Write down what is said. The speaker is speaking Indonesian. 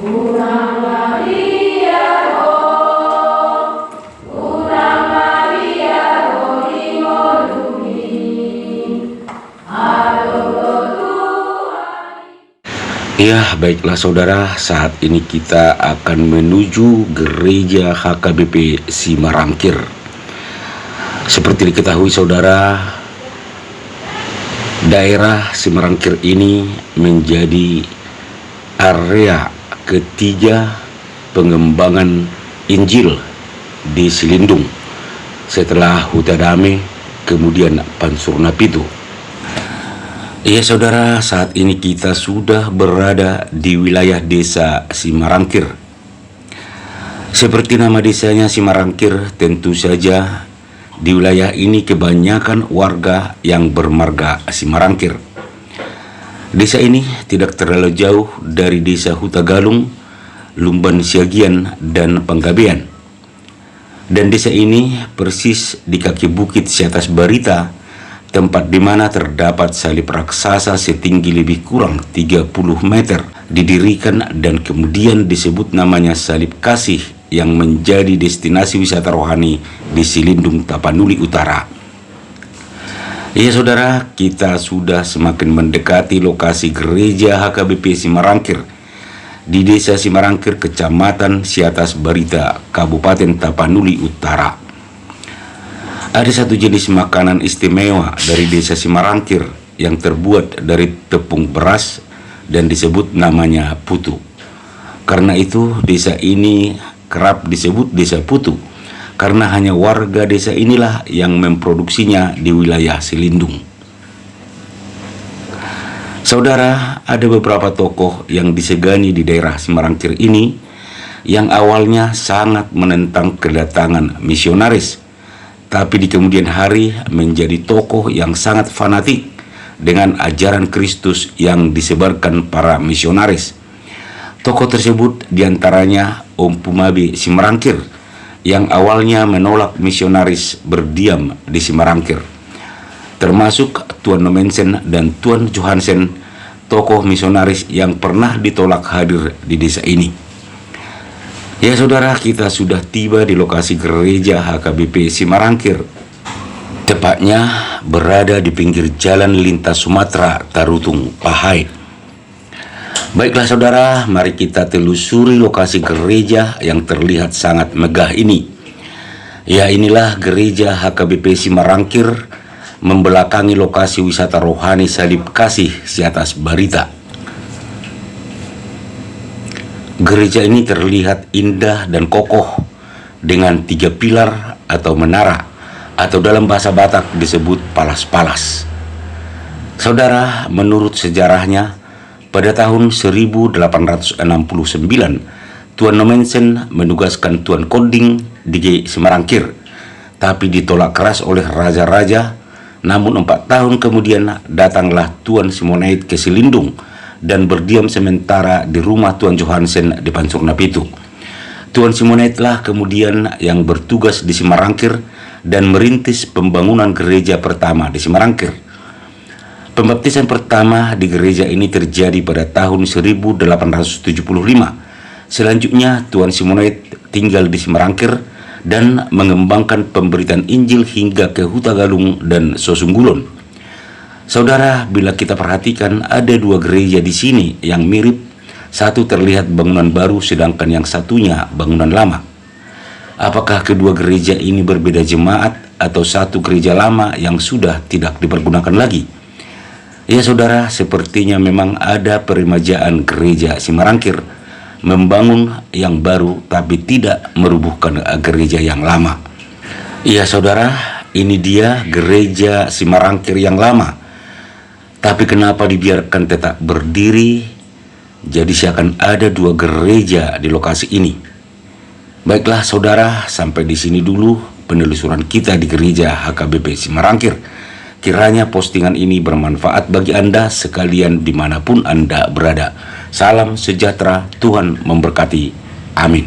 Urang Maria ho, Urang Maria ho limolumi, adogo Tuhan. Ya, baiklah saudara, saat ini kita akan menuju gereja HKBP Simarangkir. Seperti diketahui saudara, daerah Simarangkir ini menjadi area ketiga pengembangan Injil di Silindung setelah Huta Dame, kemudian Pansurna Pitu. Ya saudara, saat ini kita sudah berada di wilayah desa Simarangkir. Seperti nama desanya Simarangkir, tentu saja di wilayah ini kebanyakan warga yang bermarga Simarangkir. Desa ini tidak terlalu jauh dari desa Huta Galung, Lumban Siagian, dan Panggabean. Dan desa ini persis di kaki bukit Siatas Barita, tempat di mana terdapat salib raksasa setinggi lebih kurang 30 meter, didirikan dan kemudian disebut namanya Salib Kasih yang menjadi destinasi wisata rohani di Silindung Tapanuli Utara. Ya saudara, kita sudah semakin mendekati lokasi gereja HKBP Simarangkir di desa Simarangkir, Kecamatan Siatas Barita, Kabupaten Tapanuli Utara. Ada satu jenis makanan istimewa dari desa Simarangkir yang terbuat dari tepung beras dan disebut namanya putu. Karena itu desa ini kerap disebut desa putu, karena hanya warga desa inilah yang memproduksinya di wilayah Silindung. Saudara, ada beberapa tokoh yang disegani di daerah Simarangkir ini yang awalnya sangat menentang kedatangan misionaris, tapi di kemudian hari menjadi tokoh yang sangat fanatik dengan ajaran Kristus yang disebarkan para misionaris. Tokoh tersebut diantaranya Om Pumabe Simarangkir yang awalnya menolak misionaris berdiam di Simarangkir, termasuk Tuan Nomensen dan Tuan Johansen, tokoh misionaris yang pernah ditolak hadir di desa ini. Ya saudara, kita sudah tiba di lokasi gereja HKBP Simarangkir. Tepatnya berada di pinggir jalan lintas Sumatera, Tarutung, Pahai. Baiklah saudara, mari kita telusuri lokasi gereja yang terlihat sangat megah ini. Ya, inilah gereja HKBP Simarangkir membelakangi lokasi wisata rohani Salib Kasih Siatas Barita. Gereja ini terlihat indah dan kokoh dengan 3 pilar atau menara, atau dalam bahasa Batak disebut palas-palas. Saudara, menurut sejarahnya, pada tahun 1869, Tuan Nomensen menugaskan Tuan Konding di Simarangkir, tapi ditolak keras oleh raja-raja. Namun 4 tahun kemudian datanglah Tuan Simoneit ke Silindung dan berdiam sementara di rumah Tuan Johansen di Pansurna Pitu. Tuan Simonetlah kemudian yang bertugas di Simarangkir dan merintis pembangunan gereja pertama di Simarangkir. Pembaptisan pertama di gereja ini terjadi pada tahun 1875. Selanjutnya Tuan Simonet tinggal di Simarangkir dan mengembangkan pemberitaan Injil hingga ke Huta Galung dan Sosunggulon. Saudara, bila kita perhatikan ada 2 gereja di sini yang mirip, satu terlihat bangunan baru sedangkan yang satunya bangunan lama. Apakah kedua gereja ini berbeda jemaat atau satu gereja lama yang sudah tidak dipergunakan lagi? Ya saudara, sepertinya memang ada peremajaan gereja Simarangkir, membangun yang baru tapi tidak merubuhkan gereja yang lama. Ya saudara, ini dia gereja Simarangkir yang lama. Tapi kenapa dibiarkan tetap berdiri? Jadi seakan ada 2 gereja di lokasi ini. Baiklah saudara, sampai di sini dulu penelusuran kita di gereja HKBP Simarangkir. Kiranya postingan ini bermanfaat bagi Anda sekalian dimanapun Anda berada. Salam sejahtera, Tuhan memberkati. Amin.